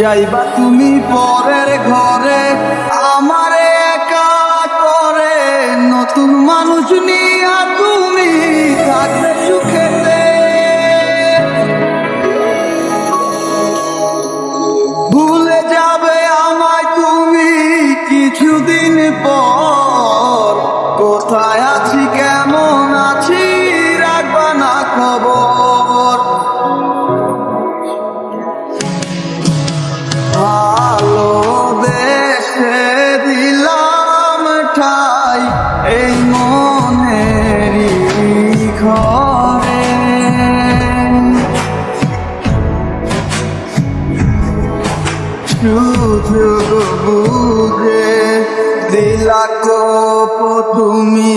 যাইবা তুমি পরের ঘরে আমারে একা করে, নতুন মানুষ নিয়া তুমি থাকবে সুখেতে। ভুলে যাবে আমায় তুমি কিছুদিন পর, কোথায় আছি কেমন আছি রাখবা না খবর। ভালোবেসে দিলাম ঠাই এই মনেরই ঘরে, শুধু বুঝে দিলা কোপ তুমি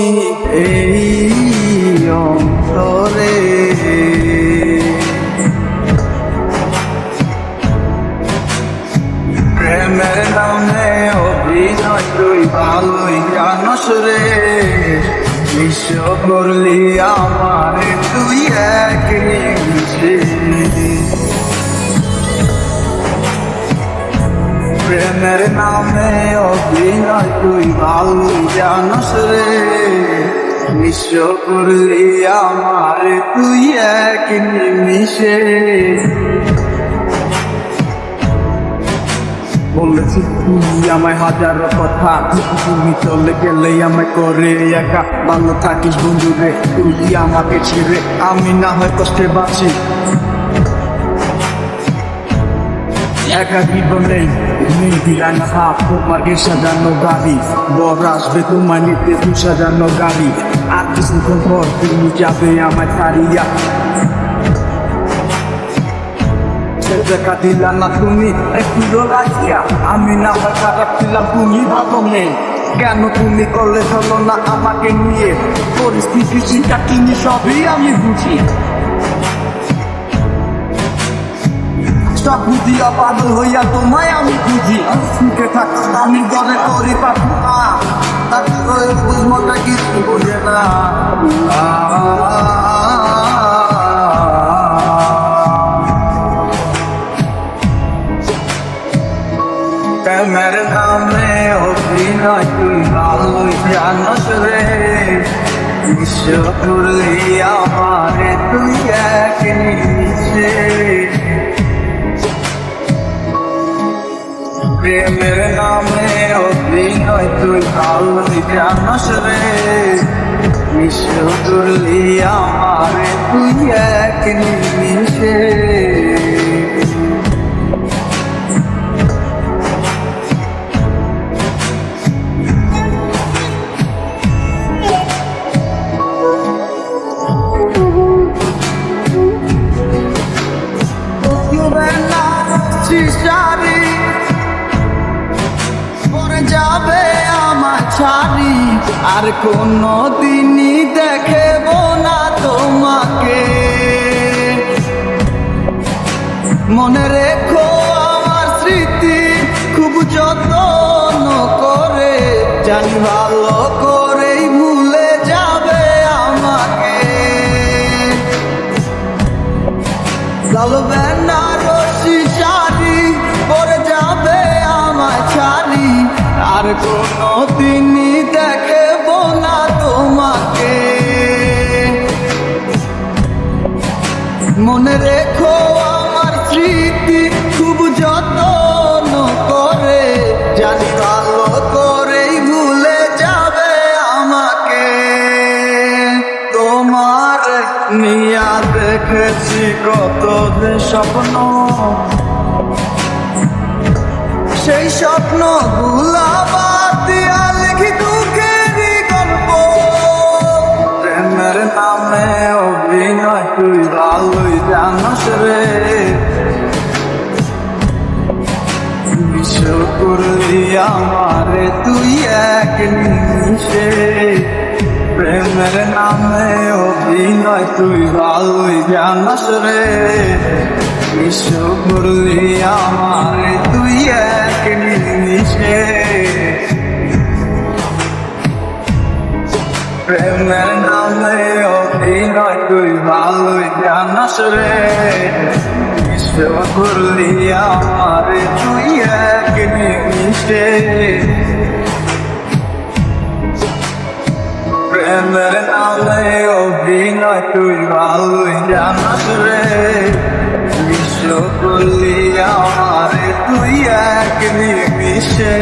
এই অন্তরে। প্রেমের নামে অভিনয় তুই ভালোই জানস রে, বিশ্ব করলি আমার তুই এক নিমিষে। প্রেমের নামে অভিনয় তুই ভালোই জানস রে, বিশ্ব করলি আমার তুই এক নিমিষে। বলেছি তুই আমায় হাজারো কথা, তুমি চলে গেলে আমায় করে একা। ভালো থাকিস বন্ধু রে, তুই আমাকে ছেড়ে আমি না হয় কষ্টে বাঁচি। একা জীবনে নেই দিলাম হাফ, তোমাকে সাজানো গাড়ি বর আসবে তোমার নিতে, তুই সাজানো গাড়ি। আর কিছুক্ষণ পর তুমি যাবে আমায় ছাড়িয়া। দেখা দিলা না তুমি একটু রাখিয়া, আমি না হয় খারাপ ছিলাম তুমি ভালো নেই। কেন তুমি করলে চলো না আমাকে নিয়ে, পরিস্থিতি চিন্তা কিনি সবই আমি বুঝি। সব বুঝিয়া পাগল হইয়া তোমায় আমি বুঝি। সুখে থাক আমি ঘরে করি পাবো না, তারপরে বুঝমোটা কিছু বোঝে না। প্রেমের নামে অভিনয় তুই ভালোই জানস রে, বিশ্ব করলি আমারে তুই এক নিমিষে। প্রেমের নামে অভিনয় তুই ভালোই জানস রে, বিশ্ব করলি আমারে তুই এক নিমিষে। যাবে আমার ছাড়ি আর কোনো দিনই দেখব না তোমাকে। মনে রেখো আমার স্মৃতি খুব যত্ন করে, জানি ভালো করেই ভুলে যাবে আমাকে। চলবে না রশি শাড়ি পরে যাবে আমায় ছাড়ি, আর কোনো দিনই দেখব না তোমাকে। মনে রেখো আমার স্মৃতি খুব যত্ন করে, জানি ভালো করেই ভুলে যাবে আমাকে। তোমার নিয়া দেখেছি কত যে স্বপ্ন, সেই স্বপ্ন গুলাবাদ দিয়া লিখি দুঃখেরই গল্প। প্রেমের নামে অভিনয় তুই ভালোই জানস রে, বিশ্ব করলি আমারে তুই এক নিমিষে। প্রেমের নামে অভিনয় তুই ভালোই জানস রে, বিশ্ব করলি আমারে তুই এক নিমিষে। প্রেমের নামে অভিনয় তুই ভালোই জানস রে, বিশ্ব করলি আমার তুই এক নিমিষে প্রেমের নামে অভিনয় তুই ভালোই জানাস রে বিশ্ব করলি আমার তুই এক নিমিষে